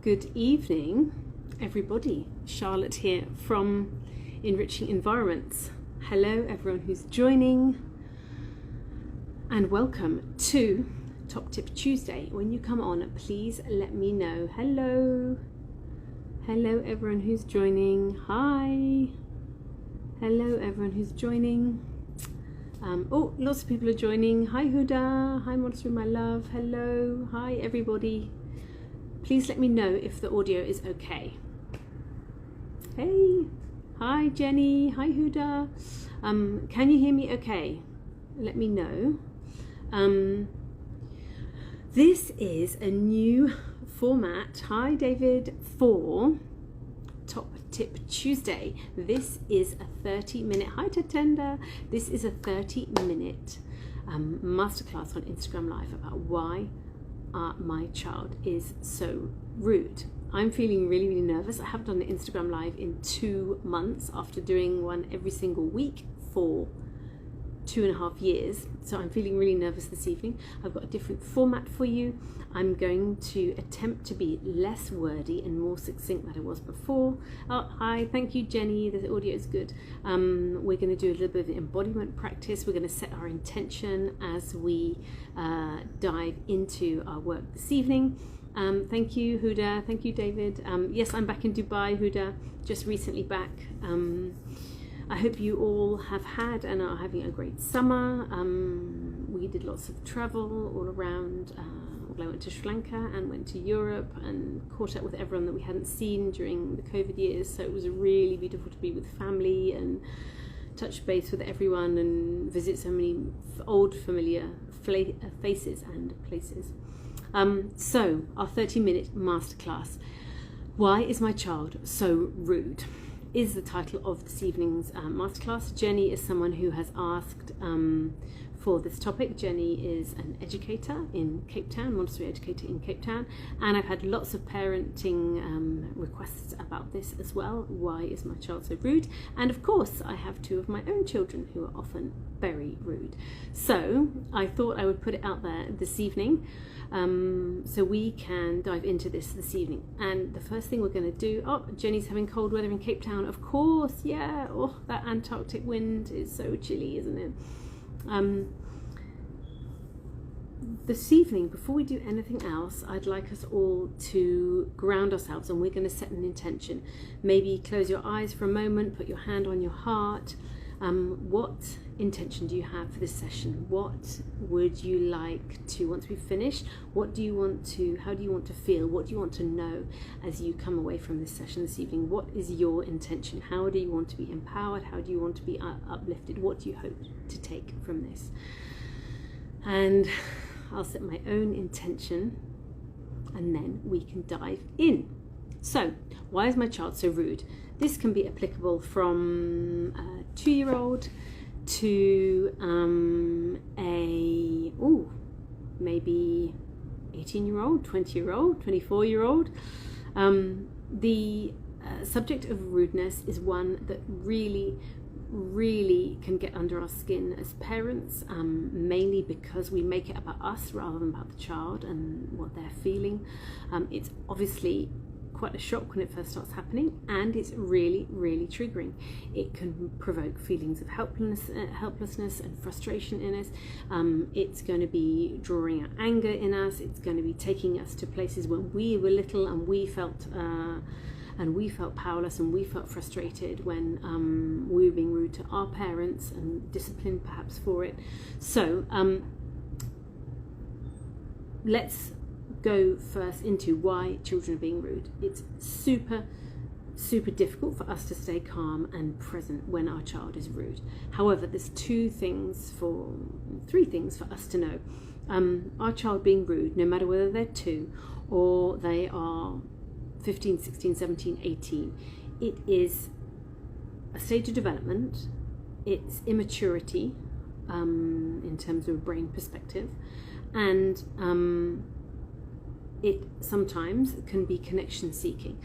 Good evening, everybody. Charlotte here from Enriching Environments. Hello, everyone who's joining, and welcome to Tip Tuesday. When you come on, please let me know. Hello, everyone who's joining. Hi. Hello, everyone who's joining. Lots of people are joining. Hi, Huda. Hi, Montessori, my love. Hello. Hi, everybody. Please let me know if the audio is okay. Hey. Hi, Jenny. Hi, Huda. Can you hear me okay? Let me know. This is a new format. Hi, David. For Tip Tuesday. This is a 30-minute, hi Tatenda, this is a 30-minute masterclass on Instagram Live about why my child is so rude. I'm feeling really, really nervous. I haven't done an Instagram Live in 2 months after doing one every single week for 2.5 years. So I'm feeling really nervous this evening. I've got a different format for you. I'm going to attempt to be less wordy and more succinct than I was before. Oh, hi, thank you, Jenny. The audio is good. We're going to do a little bit of embodiment practice. We're going to set our intention as we dive into our work this evening. Thank you, Huda. Thank you, David. Yes, I'm back in Dubai, Huda. Just recently back. I hope you all have had and are having a great summer. We did lots of travel all around. I went to Sri Lanka and went to Europe and caught up with everyone that we hadn't seen during the COVID years. So it was really beautiful to be with family and touch base with everyone and visit so many old familiar faces and places. So our 30-minute masterclass, Why is my child so rude? Is the title of this evening's masterclass. Jenny is someone who has asked for this topic. Jenny is an educator in Cape Town, Montessori educator in Cape Town, and I've had lots of parenting requests about this as well. Why is my child so rude? And of course, I have 2 of my own children who are often very rude. So I thought I would put it out there this evening. So we can dive into this evening. And the first thing we're going to do, Jenny's having cold weather in Cape Town, of course, yeah. Oh, that Antarctic wind is so chilly, isn't it? This evening, before we do anything else, I'd like us all to ground ourselves, and we're going to set an intention. Maybe close your eyes for a moment, put your hand on your heart. What intention do you have for this session? What would you like to, once we finish, how do you want to feel? What do you want to know as you come away from this session this evening? What is your intention? How do you want to be empowered? How do you want to be uplifted? What do you hope to take from this? And I'll set my own intention, and then we can dive in. So, why is my child so rude? This can be applicable from a 2-year-old to maybe 18-year-old, 20-year-old, 24-year-old. The subject of rudeness is one that really can get under our skin as parents, mainly because we make it about us rather than about the child and what they're feeling. It's obviously quite a shock when it first starts happening, and it's really triggering. It can provoke feelings of helplessness and frustration in us. It's going to be drawing out anger in us. It's going to be taking us to places when we were little and we felt powerless and we felt frustrated when we were being rude to our parents and disciplined perhaps for it. So let's go first into why children are being rude. It's super difficult for us to stay calm and present when our child is rude. However, there's 3 things for us to know. Our child being rude, no matter whether they're 2 or they are 15, 16, 17, 18, it is a stage of development. It's immaturity in terms of a brain perspective, and it sometimes can be connection seeking.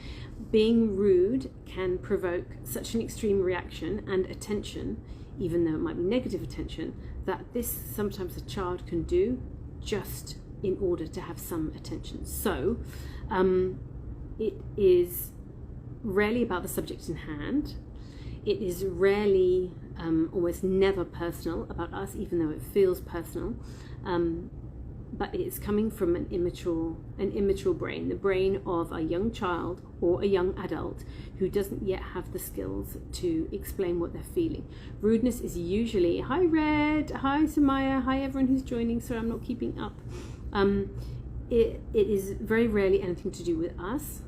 Being rude can provoke such an extreme reaction and attention, even though it might be negative attention, that this sometimes a child can do just in order to have some attention. So it is rarely about the subject in hand. It is rarely, almost never personal about us, even though it feels personal. But it's coming from an immature brain, the brain of a young child or a young adult who doesn't yet have the skills to explain what they're feeling. Rudeness is usually, hi Red, hi Samaya, hi everyone who's joining, sorry I'm not keeping up. It is very rarely anything to do with us.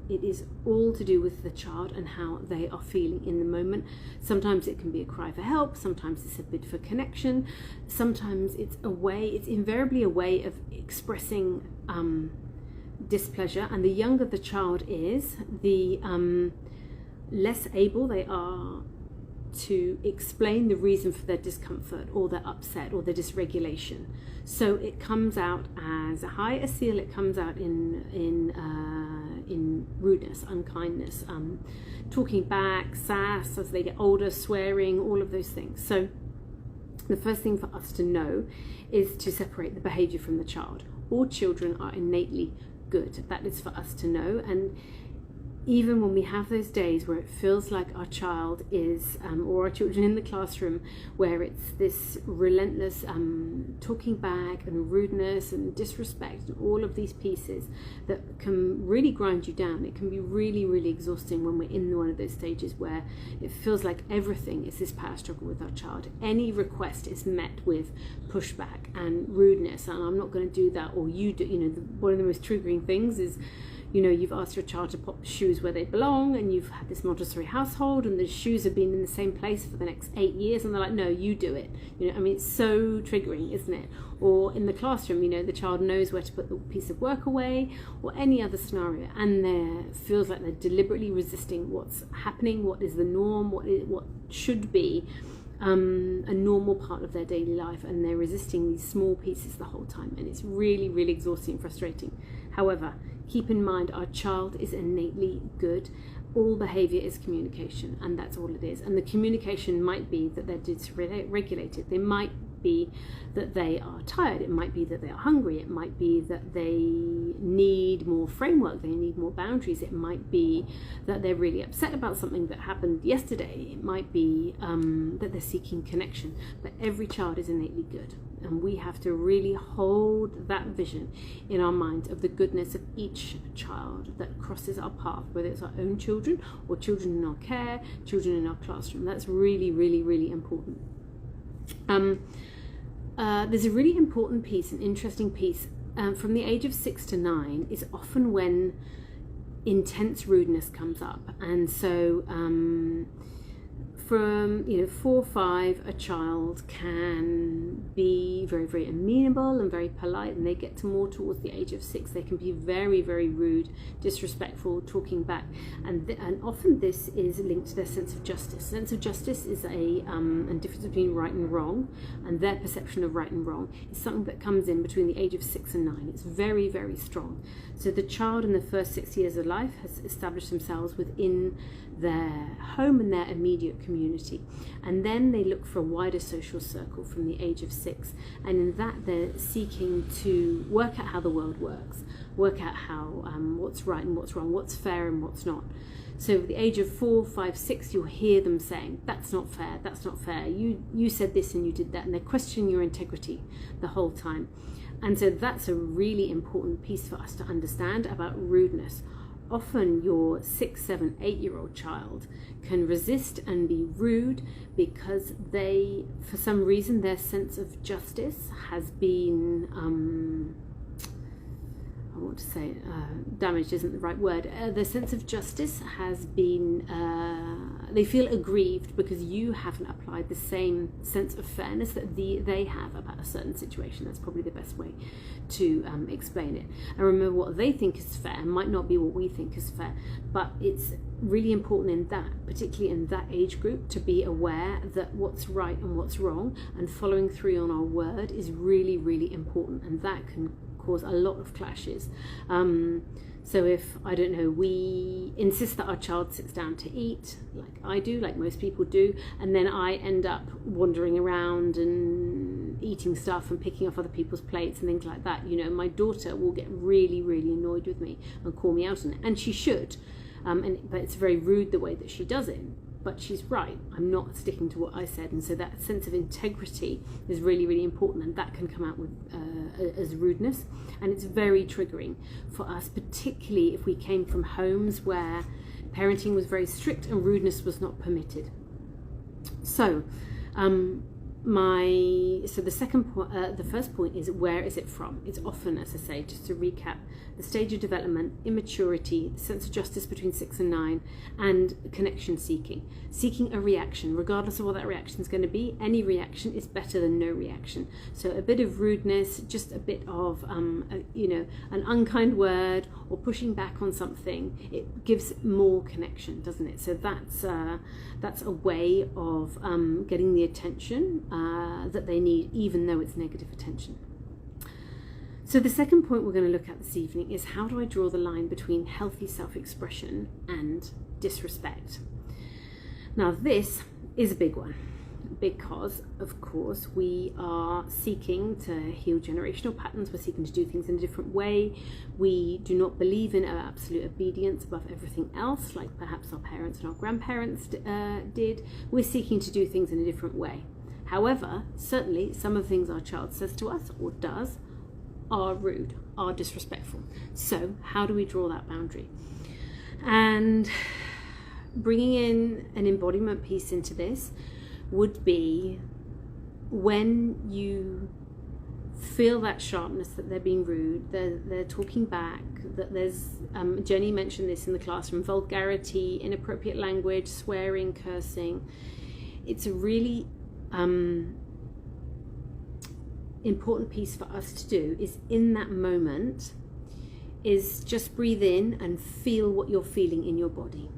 It is all to do with the child and how they are feeling in the moment. Sometimes it can be a cry for help, sometimes it's a bid for connection, sometimes it's invariably a way of expressing displeasure. And the younger the child is, the less able they are to explain the reason for their discomfort or their upset or their dysregulation. So it comes out as, hi Asil, it comes out in rudeness, unkindness, talking back, sass as they get older, swearing, all of those things. So the first thing for us to know is to separate the behavior from the child. All children are innately good. That is for us to know. And even when we have those days where it feels like our child is, or our children in the classroom, where it's this relentless talking back and rudeness and disrespect and all of these pieces that can really grind you down. It can be really, really exhausting when we're in one of those stages where it feels like everything is this power struggle with our child. Any request is met with pushback and rudeness, and I'm not going to do that, or you do. One of the most triggering things is, you've asked your child to pop shoes where they belong, and you've had this Montessori household, and the shoes have been in the same place for the next 8 years, and they're like, no, you do it. It's so triggering, isn't it? Or in the classroom, the child knows where to put the piece of work away, or any other scenario, and there feels like they're deliberately resisting what's happening, what is the norm, what should be a normal part of their daily life, and they're resisting these small pieces the whole time, and it's really, really exhausting and frustrating. However, keep in mind, our child is innately good. All behavior is communication, and that's all it is. And the communication might be that they're dysregulated. They might be that they are tired. It might be that they are hungry. It might be that they need more framework. They need more boundaries. It might be that they're really upset about something that happened yesterday. It might be that they're seeking connection. But every child is innately good. And we have to really hold that vision in our minds of the goodness of each child that crosses our path, whether it's our own children or children in our care, children in our classroom. That's really, really, really important. There's a really important piece, an interesting piece, from the age of 6 to 9 is often when intense rudeness comes up. And so from 4 or 5, a child can be very, very amenable and very polite, and they get to more towards the age of 6. They can be very, very rude, disrespectful, talking back, and often this is linked to their sense of justice. Sense of justice is a difference between right and wrong, and their perception of right and wrong is something that comes in between the age of 6 and 9. It's very, very strong. So the child in the first 6 years of life has established themselves within their home and their immediate community, and then they look for a wider social circle from the age of 6, and in that they're seeking to work out how the world works, work out how what's right and what's wrong, what's fair and what's not. So at the age of 4, 5, 6, you'll hear them saying, that's not fair, that's not fair, you said this and you did that, and they're questioning your integrity the whole time. And so that's a really important piece for us to understand about rudeness. Often your 6, 7, 8-year-old child can resist and be rude because they, for some reason, their sense of justice has been, I want to say damaged isn't the right word. Their sense of justice has been, they feel aggrieved because you haven't applied the same sense of fairness that they have about a certain situation. That's probably the best way to explain it. And remember, what they think is fair might not be what we think is fair, but it's really important in that, particularly in that age group, to be aware that what's right and what's wrong and following through on our word is really, really important, and that can cause a lot of clashes. So if, I don't know, we insist that our child sits down to eat, like I do, like most people do, and then I end up wandering around and eating stuff and picking off other people's plates and things like that. My daughter will get really, really annoyed with me and call me out on it, and she should. But it's very rude the way that she does it. But she's right. I'm not sticking to what I said, and so that sense of integrity is really, really important, and that can come out with as rudeness, and it's very triggering for us, particularly if we came from homes where parenting was very strict and rudeness was not permitted. So, the first point is, where is it from? It's often, as I say, just to recap, the stage of development, immaturity, the sense of justice between 6 and 9, and connection seeking a reaction, regardless of what that reaction is going to be. Any reaction is better than no reaction. So a bit of rudeness, just a bit of an unkind word or pushing back on something, it gives more connection, doesn't it? So that's a way of getting the attention that they need, even though it's negative attention. So the second point we're going to look at this evening is, how do I draw the line between healthy self-expression and disrespect? Now this is a big one, because of course we are seeking to heal generational patterns. We're seeking to do things in a different way. We do not believe in absolute obedience above everything else, like perhaps our parents and our grandparents did. We're seeking to do things in a different way. However, certainly some of the things our child says to us or does are rude, are disrespectful. So how do we draw that boundary? And bringing in an embodiment piece into this would be, when you feel that sharpness, that they're being rude, they're talking back, that there's, Jenny mentioned this in the classroom, vulgarity, inappropriate language, swearing, cursing. It's a really important piece for us to do, is in that moment, is just breathe in and feel what you're feeling in your body.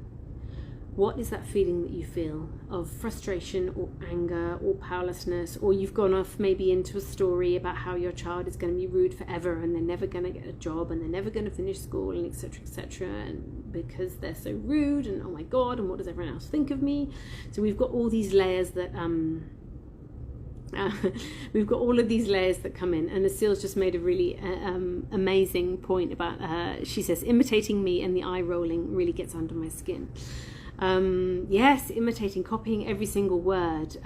What is that feeling that you feel of frustration or anger or powerlessness? Or you've gone off maybe into a story about how your child is going to be rude forever and they're never going to get a job and they're never going to finish school, and etc., and because they're so rude, and oh my god, and what does everyone else think of me? So we've got all these layers that we've got all of these layers that come in, and Asil's just made a really amazing point about, she says, imitating me and the eye rolling really gets under my skin. Yes, imitating, copying every single word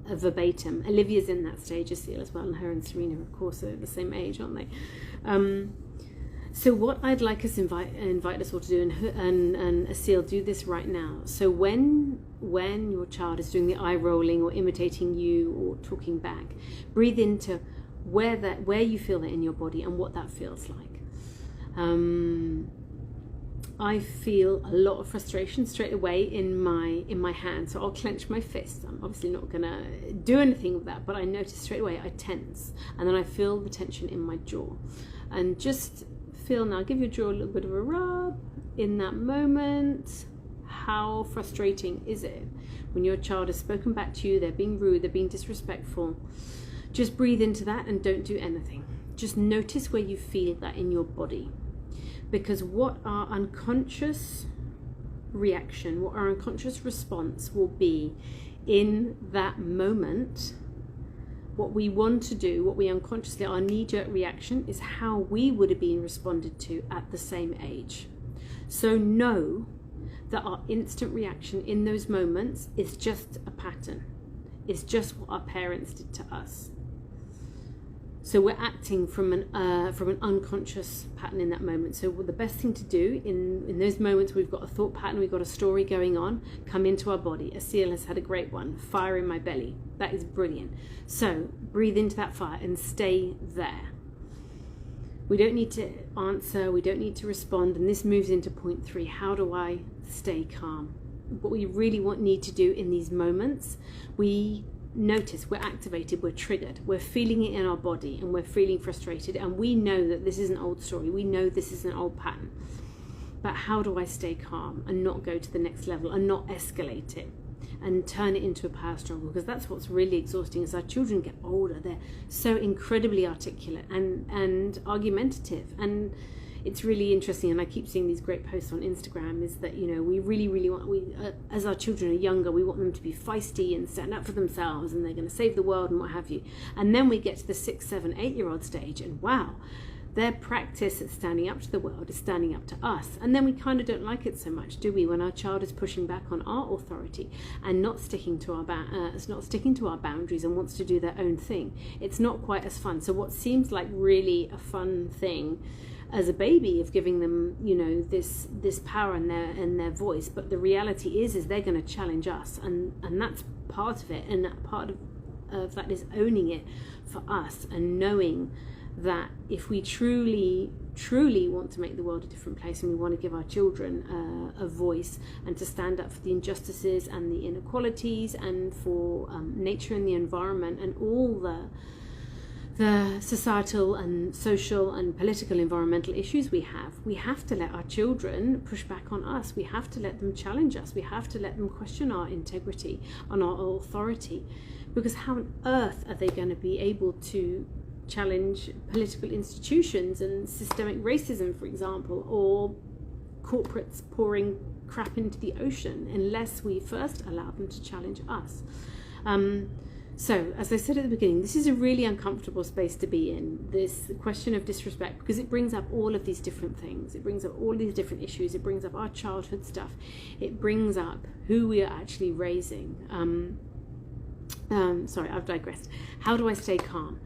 verbatim. Olivia's in that stage, Asil, as well, and her and Serena, of course, are the same age, aren't they? So what I'd like us invite us all to do, and Asil, do this right now. So when your child is doing the eye rolling or imitating you or talking back, breathe into where you feel that in your body and what that feels like. I feel a lot of frustration straight away in my hand, so I'll clench my fist. I'm obviously not gonna do anything with that, but I notice straight away I tense, and then I feel the tension in my jaw. And just feel, now give your jaw a little bit of a rub in that moment. How frustrating is it when your child has spoken back to you, they're being rude, they're being disrespectful? Just breathe into that and don't do anything. Just notice where you feel that in your body. Because what our unconscious reaction, what our unconscious response will be in that moment, what we want to do, what we unconsciously, our knee-jerk reaction is how we would have been responded to at the same age. So know that our instant reaction in those moments is just a pattern. It's just what our parents did to us. So we're acting from an unconscious pattern in that moment. So the best thing to do in those moments, we've got a thought pattern, we've got a story going on, come into our body. Asil has had a great one, fire in my belly. That is brilliant. So breathe into that fire and stay there. We don't need to answer, we don't need to respond. And this moves into point 3. How do I stay calm? What we really need to do in these moments, we notice we're activated, we're triggered, we're feeling it in our body, and we're feeling frustrated, and we know that this is an old story, we know this is an old pattern. But how do I stay calm and not go to the next level and not escalate it and turn it into a power struggle? Because that's what's really exhausting. As our children get older, they're so incredibly articulate and argumentative, and it's really interesting, and I keep seeing these great posts on Instagram, is that, you know, we really want, as our children are younger, we want them to be feisty and stand up for themselves, and they're going to save the world and what have you. And then we get to the 6, 7, 8-year-old stage, and wow, their practice at standing up to the world is standing up to us. And then we kind of don't like it so much, do we, when our child is pushing back on our authority and not sticking to our boundaries and wants to do their own thing. It's not quite as fun. So what seems like really a fun thing as a baby, of giving them, you know, this power and their voice, but the reality is they're going to challenge us, and that's part of it. And part of that is owning it for us, and knowing that if we truly want to make the world a different place, and we want to give our children a voice, and to stand up for the injustices and the inequalities, and for nature and the environment, and all the societal and social and political environmental issues we have to let our children push back on us. We have to let them challenge us. We have to let them question our integrity and our authority, because how on earth are they going to be able to challenge political institutions and systemic racism, for example, or corporates pouring crap into the ocean, unless we first allow them to challenge us? So, as I said at the beginning, this is a really uncomfortable space to be in, this question of disrespect, because it brings up all of these different things. It brings up all these different issues. It brings up our childhood stuff. It brings up who we are actually raising. Sorry, I've digressed. How do I stay calm?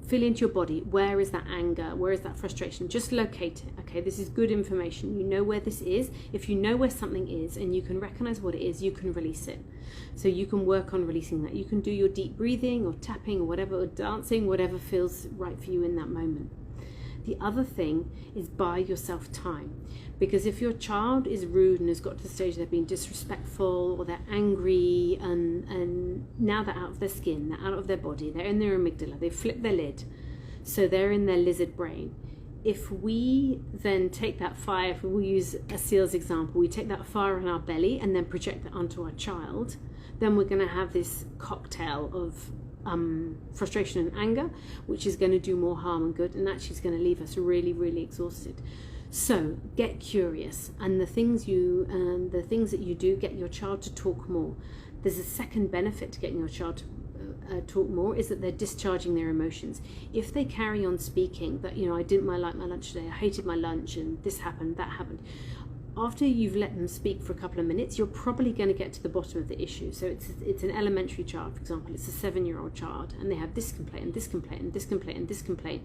Feel into your body. Where is that anger? Where is that frustration? Just locate it. Okay, this is good information. You know where this is. If you know where something is and you can recognize what it is, you can release it. So you can work on releasing that. You can do your deep breathing or tapping or whatever, or dancing, whatever feels right for you in that moment. The other thing is buy yourself time, because if your child is rude and has got to the stage they're being disrespectful, or they're angry, and now they're out of their skin, they're out of their body, they're in their amygdala, they've flipped their lid, so they're in their lizard brain. If we then take that fire, if we use a SEAL's example, we take that fire in our belly and then project that onto our child, then we're going to have this cocktail of frustration and anger, which is going to do more harm than good, and actually is going to leave us really exhausted. So get curious, and the things that you do, get your child to talk more. There's a second benefit to getting your child to talk more, is that they're discharging their emotions. If they carry on speaking that, you know, I didn't like my lunch today, I hated my lunch, and this happened, that happened, after you've let them speak for a couple of minutes, you're probably going to get to the bottom of the issue. So it's an elementary child, for example, it's a 7-year-old child, and they have this complaint and this complaint and this complaint and this complaint.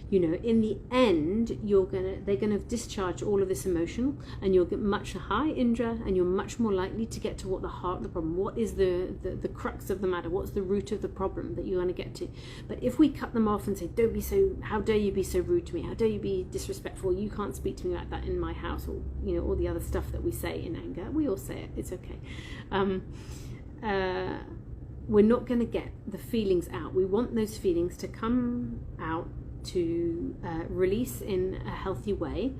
You know, in the end, they're gonna discharge all of this emotion, and you'll get much higher Indra, and you're much more likely to get to what the heart of the problem, what is the crux of the matter, what's the root of the problem that you're gonna get to. But if we cut them off and say, don't be so, how dare you be so rude to me, how dare you be disrespectful, you can't speak to me like that in my house, or, you know, all the other stuff that we say in anger, we all say it, it's okay. We're not gonna get the feelings out. We want those feelings to come out, to release in a healthy way,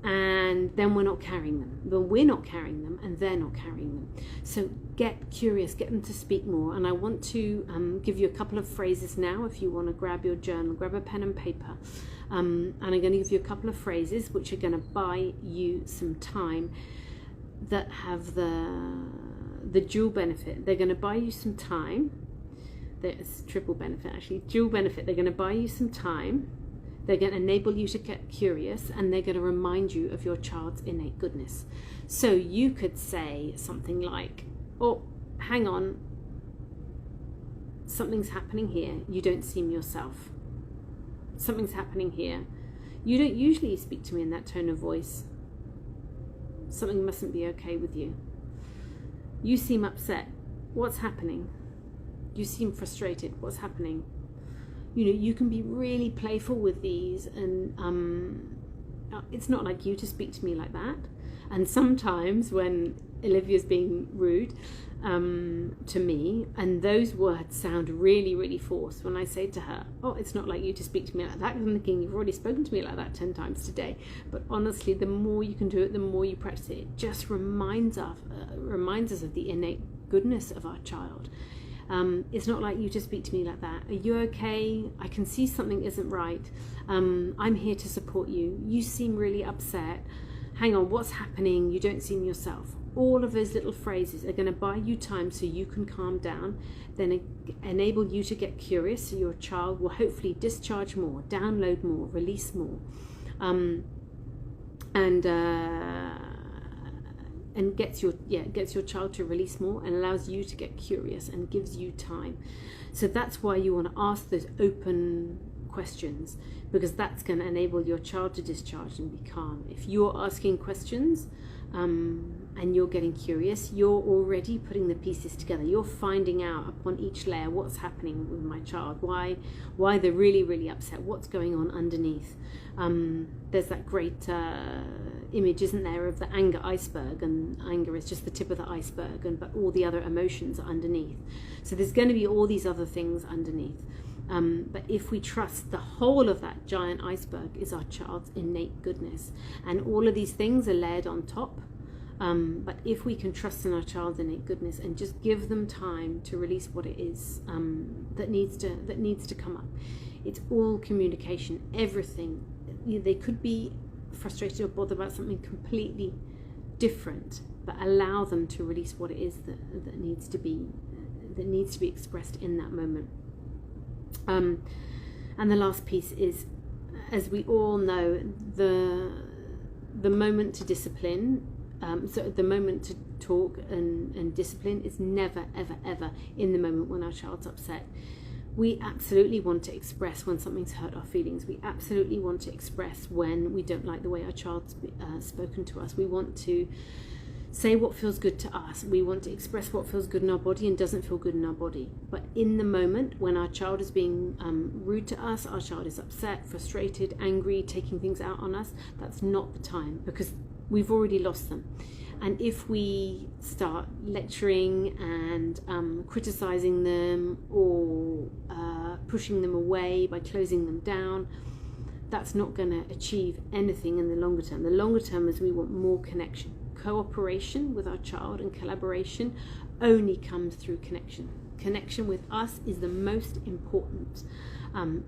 and then we're not carrying them. But we're not carrying them, and they're not carrying them. So get curious, get them to speak more. And I want to give you a couple of phrases now. If you want to grab your journal, grab a pen and paper, and I'm going to give you a couple of phrases which are going to buy you some time, that have the dual benefit. They're going to buy you some time. There's triple benefit, actually, dual benefit. They're going to buy you some time, they're going to enable you to get curious, and they're going to remind you of your child's innate goodness. So you could say something like, oh, hang on, something's happening here, you don't seem yourself. Something's happening here, you don't usually speak to me in that tone of voice. Something mustn't be okay with you. You seem upset. What's happening? You seem frustrated. What's happening? You know, you can be really playful with these, and it's not like you to speak to me like that. And sometimes when Olivia's being rude to me, and those words sound really forced, when I say to her, oh, it's not like you to speak to me like that, I'm thinking, you've already spoken to me like that 10 times today. But honestly, the more you can do it, the more you practice it, it just reminds us of the innate goodness of our child. It's not like you to speak to me like that. Are you okay? I can see something isn't right. I'm here to support you. You seem really upset. Hang on, what's happening? You don't seem yourself. All of those little phrases are going to buy you time so you can calm down, then enable you to get curious, so your child will hopefully discharge more, download more, release more, and gets your child to release more, and allows you to get curious and gives you time. So that's why you want to ask those open questions, because that's going to enable your child to discharge and be calm. If you're asking questions and you're getting curious, you're already putting the pieces together. You're finding out upon each layer what's happening with my child, why they're really, really upset, what's going on underneath. There's that great image, isn't there, of the anger iceberg, and anger is just the tip of the iceberg, but all the other emotions are underneath. So there's going to be all these other things underneath. But if we trust the whole of that giant iceberg is our child's innate goodness, and all of these things are layered on top. But if we can trust in our child's innate goodness and just give them time to release what it is that needs to come up, it's all communication. Everything. They could be frustrated or bothered about something completely different, but allow them to release what it is that needs to be expressed in that moment. And the last piece is, as we all know, the moment to discipline, so the moment to talk and discipline is never, ever, ever in the moment when our child's upset. We absolutely want to express when something's hurt our feelings. We absolutely want to express when we don't like the way our child's spoken to us. We want to say what feels good to us. We want to express what feels good in our body and doesn't feel good in our body. But in the moment when our child is being rude to us, our child is upset, frustrated, angry, taking things out on us, that's not the time, because we've already lost them. And if we start lecturing and criticizing them or pushing them away by closing them down, that's not going to achieve anything in the longer term. The longer term is we want more connection. Cooperation with our child and collaboration only comes through connection. Connection with us is the most important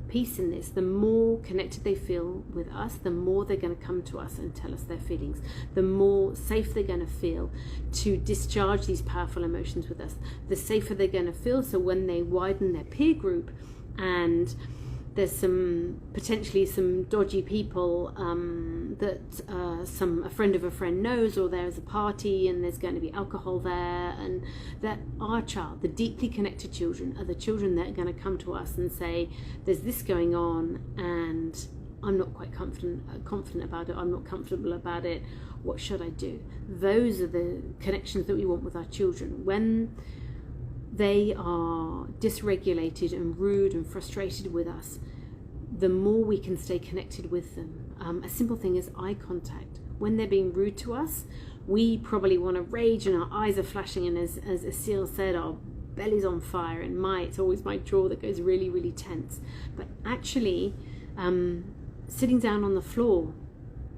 piece in this. The more connected they feel with us, the more they're going to come to us and tell us their feelings. The more safe they're going to feel to discharge these powerful emotions with us. The safer they're going to feel, so when they widen their peer group and there's potentially some dodgy people that a friend of a friend knows, or there's a party and there's going to be alcohol there, and that our child, the deeply connected children, are the children that are going to come to us and say, there's this going on and I'm not quite confident about it, I'm not comfortable about it, what should I do? Those are the connections that we want with our children. When they are dysregulated and rude and frustrated with us, the more we can stay connected with them. A simple thing is eye contact. When they're being rude to us, we probably want to rage and our eyes are flashing, and as Asil said, our belly's on fire, and it's always my jaw that goes really, really tense. But actually, sitting down on the floor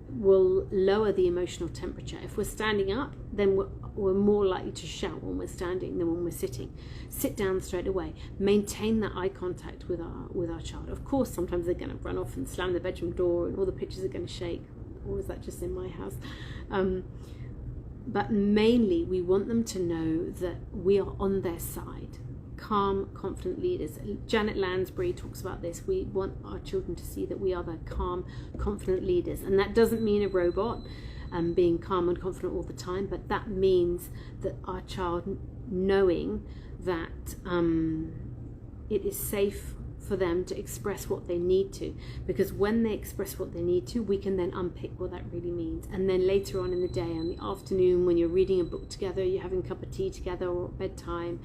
will lower the emotional temperature. If we're standing up, then we're more likely to shout when we're standing than when we're sitting. Sit down straight away. Maintain that eye contact with our child. Of course, sometimes they're going to run off and slam the bedroom door and all the pictures are going to shake. Or is that just in my house? But mainly, we want them to know that we are on their side. Calm, confident leaders. Janet Lansbury talks about this. We want our children to see that we are the calm, confident leaders. And that doesn't mean a robot being calm and confident all the time, but that means that our child knowing that it is safe for them to express what they need to, because when they express what they need to, we can then unpick what that really means. And then later on in the day, in the afternoon, when you're reading a book together, you're having a cup of tea together, or at bedtime,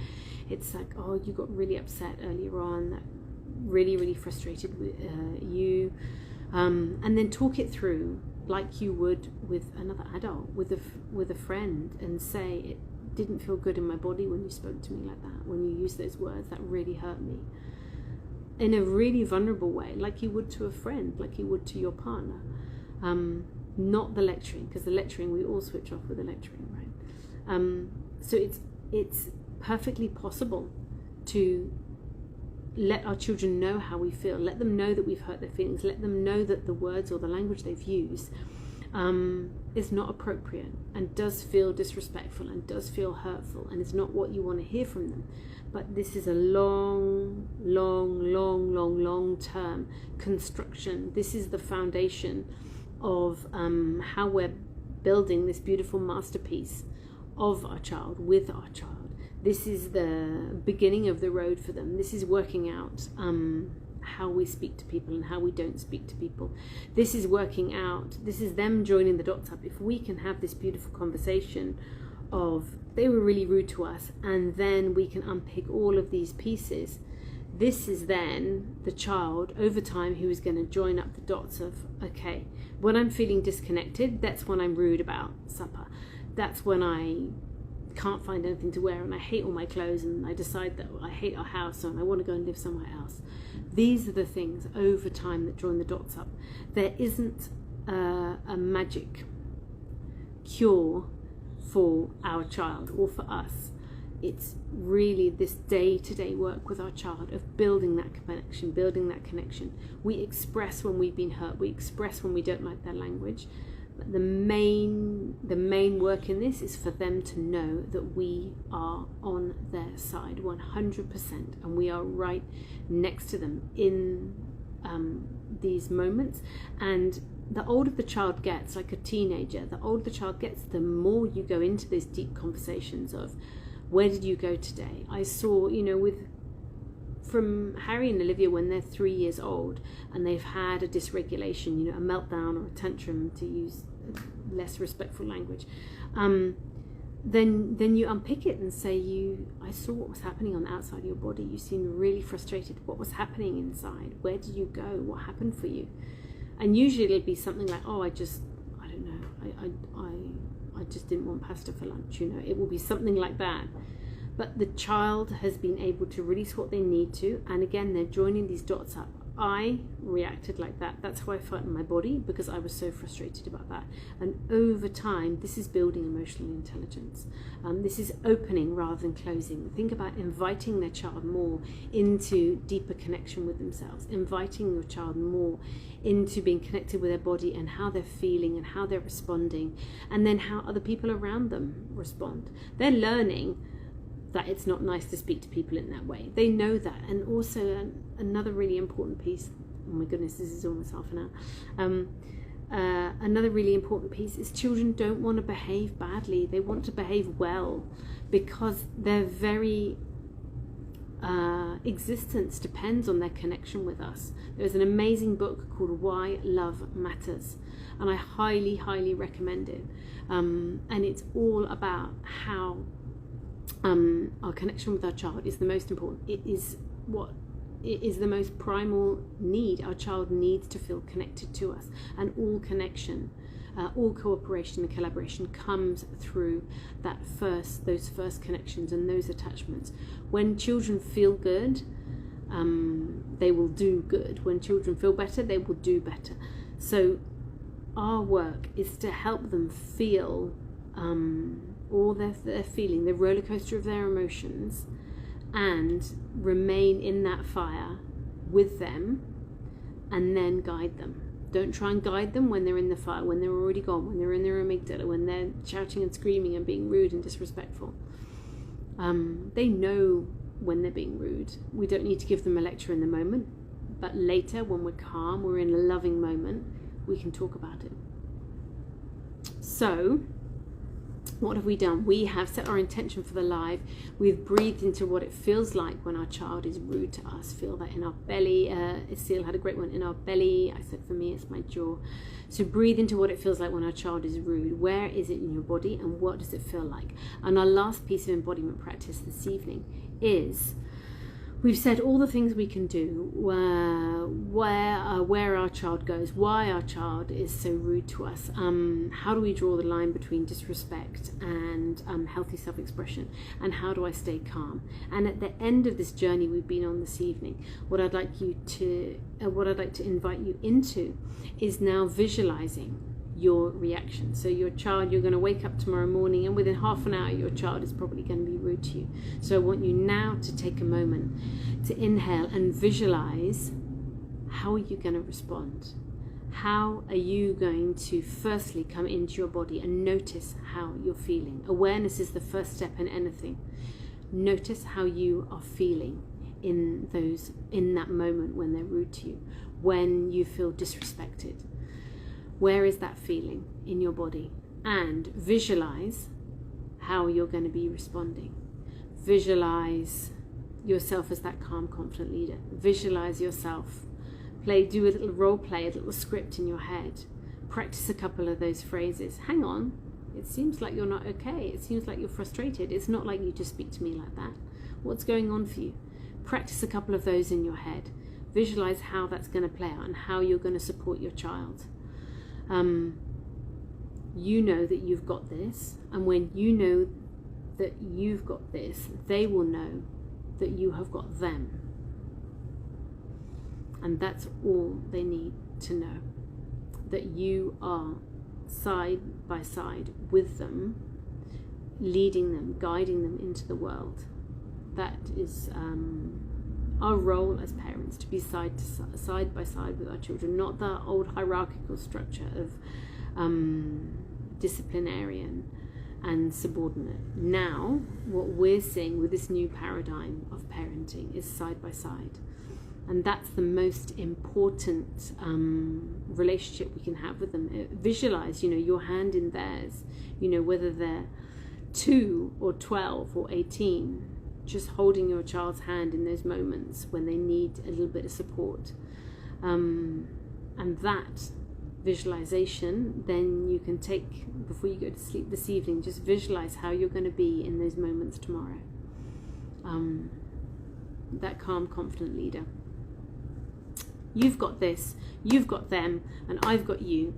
it's like, oh, you got really upset earlier on, that really, really frustrated with you, and then talk it through like you would with another adult, with a friend, and say, it didn't feel good in my body when you spoke to me like that, when you used those words, that really hurt me. In a really vulnerable way, like you would to a friend, like you would to your partner. Not the lecturing, because the lecturing, we all switch off with the lecturing, right? So it's perfectly possible to let our children know how we feel, let them know that we've hurt their feelings, let them know that the words or the language they've used is not appropriate and does feel disrespectful and does feel hurtful and is not what you want to hear from them. But this is a long term construction. This is the foundation of how we're building this beautiful masterpiece of our child, with our child. This is the beginning of the road for them. This is working out how we speak to people and how we don't speak to people. This is working out, this is them joining the dots up. If we can have this beautiful conversation of, they were really rude to us, and then we can unpick all of these pieces, this is then the child over time who is going to join up the dots of, okay, when I'm feeling disconnected, that's when I'm rude about supper. That's when I can't find anything to wear and I hate all my clothes and I decide that I hate our house and I want to go and live somewhere else. These are the things over time that join the dots up. There isn't a magic cure for our child or for us. It's really this day-to-day work with our child of building that connection. We express when we've been hurt. We express when we don't like their language. But the main work in this is for them to know that we are on their side 100%, and we are right next to them in these moments. And the older the child gets, like a teenager, the older the child gets, the more you go into these deep conversations of, where did you go today? I saw, from Harry and Olivia when they're 3 years old and they've had a dysregulation, a meltdown or a tantrum, to use less respectful language, then you unpick it and say, I saw what was happening on the outside of your body. You seemed really frustrated. What was happening inside? Where did you go? What happened for you? And usually it'll be something like, I just didn't want pasta for lunch. It will be something like that. But the child has been able to release what they need to, and again, they're joining these dots up. I reacted like that. That's how I felt in my body, because I was so frustrated about that. And over time, this is building emotional intelligence. This is opening rather than closing. Think about inviting their child more into deeper connection with themselves, inviting your child more into being connected with their body and how they're feeling and how they're responding, and then how other people around them respond. They're learning that it's not nice to speak to people in that way. They know that. And also another really important piece, oh my goodness, this is almost half an hour. Another really important piece is children don't want to behave badly. They want to behave well, because their very existence depends on their connection with us. There's an amazing book called Why Love Matters, and I highly, highly recommend it. And it's all about how our connection with our child is the most important. It is the most primal need. Our child needs to feel connected to us, and all connection, all cooperation and collaboration comes through those first connections and those attachments. When children feel good, they will do good. When children feel better, they will do better. So our work is to help them feel all they're feeling, the roller coaster of their emotions, and remain in that fire with them, and then guide them. Don't try and guide them when they're in the fire, when they're already gone, when they're in their amygdala, when they're shouting and screaming and being rude and disrespectful. They know when they're being rude. We don't need to give them a lecture in the moment, but later, when we're calm, we're in a loving moment, we can talk about it. So, what have we done? We have set our intention for the live. We've breathed into what it feels like when our child is rude to us. Feel that in our belly. Isil had a great one, in our belly. I said for me, it's my jaw. So breathe into what it feels like when our child is rude. Where is it in your body, and what does it feel like? And our last piece of embodiment practice this evening is, we've said all the things we can do, where our child goes, why our child is so rude to us, how do we draw the line between disrespect and healthy self-expression, and how do I stay calm? And at the end of this journey we've been on this evening, what I'd like to invite you into is now visualizing your reaction. So your child, you're going to wake up tomorrow morning and within half an hour your child is probably going to be rude to you. So I want you now to take a moment to inhale and visualize, how are you going to respond? How are you going to firstly come into your body and notice how you're feeling? Awareness is the first step in anything. Notice how you are feeling in that moment when they're rude to you, when you feel disrespected. Where is that feeling in your body? And visualize how you're going to be responding. Visualize yourself as that calm, confident leader. Visualize yourself. Do a little role play, a little script in your head. Practice a couple of those phrases. Hang on, it seems like you're not okay. It seems like you're frustrated. It's not like you just speak to me like that. What's going on for you? Practice a couple of those in your head. Visualize how that's going to play out and how you're going to support your child. You know that you've got this, and when you know that you've got this, they will know that you have got them. And that's all they need to know, that you are side by side with them, leading them, guiding them into the world. That is our role as parents, to be side by side with our children, not the old hierarchical structure of disciplinarian and subordinate. Now, what we're seeing with this new paradigm of parenting is side by side. And that's the most important relationship we can have with them. Visualize, your hand in theirs, whether they're 2 or 12 or 18, just holding your child's hand in those moments when they need a little bit of support. And that visualization, then you can take, before you go to sleep this evening, just visualize how you're going to be in those moments tomorrow. That calm, confident leader. You've got this, you've got them, and I've got you.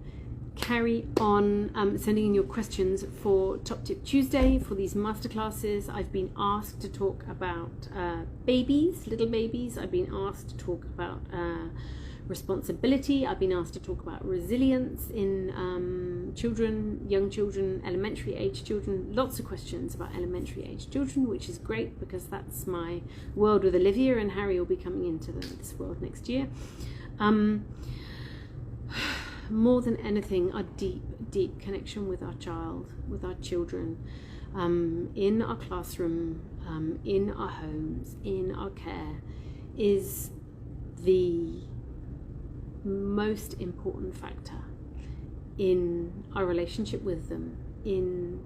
Carry on sending in your questions for Top Tip Tuesday, for these masterclasses. I've been asked to talk about babies, little babies. I've been asked to talk about responsibility. I've been asked to talk about resilience in children, young children, elementary age children. Lots of questions about elementary age children, which is great because that's my world with Olivia, and Harry will be coming into this world next year. More than anything, a deep connection with our child, with our children, in our classroom, in our homes, in our care, is the most important factor in our relationship with them, in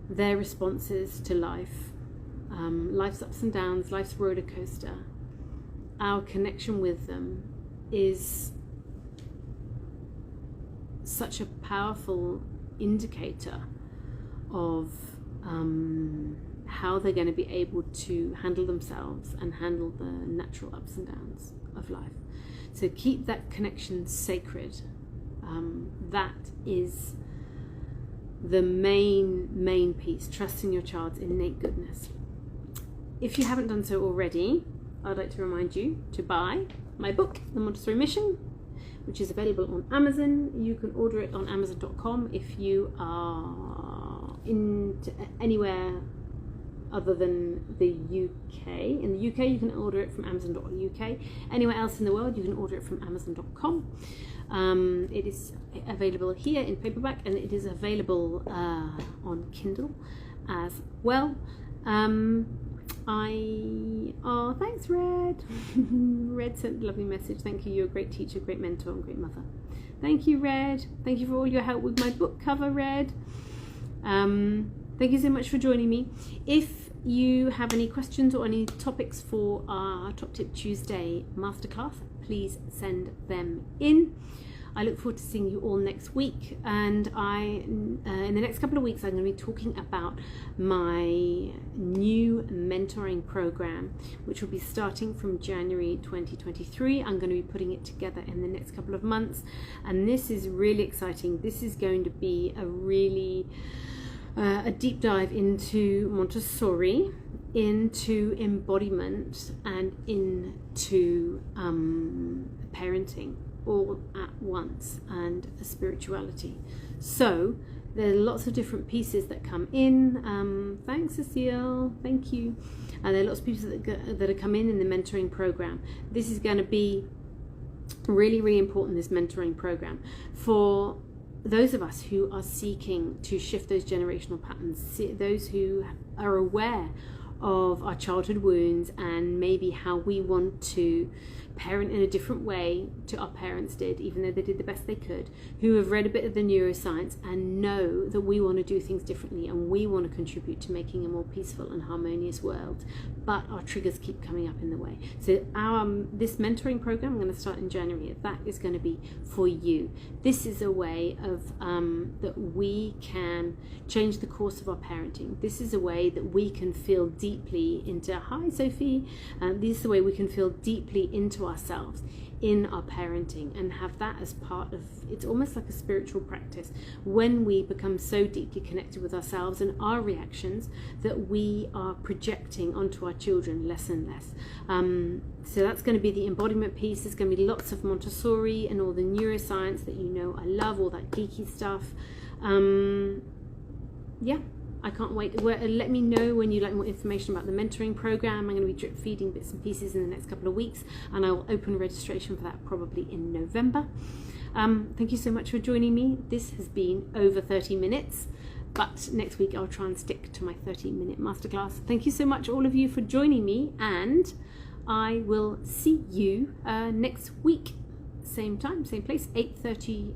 their responses to life, life's ups and downs, life's roller coaster. Our connection with them is such a powerful indicator of how they're going to be able to handle themselves and handle the natural ups and downs of life. So keep that connection sacred. That is the main piece, trusting your child's innate goodness. If you haven't done so already, I'd like to remind you to buy my book, The Montessori Mission, which is available on Amazon. You can order it on Amazon.com if you are anywhere other than the UK. In the UK, you can order it from Amazon.uk. Anywhere else in the world, you can order it from Amazon.com. It is available here in paperback, and it is available on Kindle as well. Thanks, Red. Red sent a lovely message. Thank you. You're a great teacher, great mentor, and great mother. Thank you, Red. Thank you for all your help with my book cover, Red. Thank you so much for joining me. If you have any questions or any topics for our Top Tip Tuesday Masterclass, please send them in. I look forward to seeing you all next week, and in the next couple of weeks I'm going to be talking about my new mentoring program, which will be starting from January 2023. I'm going to be putting it together in the next couple of months, and this is really exciting. This is going to be a deep dive into Montessori, into embodiment, and into parenting. all at once, and spirituality. So there are lots of different pieces that come in. Thanks, Cecile. Thank you. And there are lots of pieces that are coming in the mentoring program. This is going to be really, really important, this mentoring program, for those of us who are seeking to shift those generational patterns, those who are aware of our childhood wounds and maybe how we want to parent in a different way to our parents did, even though they did the best they could, who have read a bit of the neuroscience and know that we want to do things differently and we want to contribute to making a more peaceful and harmonious world, but our triggers keep coming up in the way. So this mentoring program, I'm going to start in January, that is going to be for you. This is a way of that we can change the course of our parenting. This is a way that we can feel deeply into, hi Sophie, this is the way we can feel deeply into ourselves in our parenting and have that as part of, it's almost like a spiritual practice when we become so deeply connected with ourselves and our reactions that we are projecting onto our children less and less. So that's going to be the embodiment piece. There's going to be lots of Montessori and all the neuroscience that you know I love, all that geeky stuff. Yeah, I can't wait. Let me know when you'd like more information about the mentoring program. I'm going to be drip feeding bits and pieces in the next couple of weeks, and I will open registration for that probably in November. Thank you so much for joining me. This has been over 30 minutes, but next week I'll try and stick to my 30-minute masterclass. Thank you so much, all of you, for joining me, and I will see you next week. Same time, same place, 8:30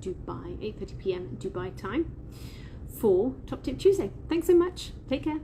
Dubai, 8:30 p.m. Dubai time, for Top Tip Tuesday. Thanks so much. Take care.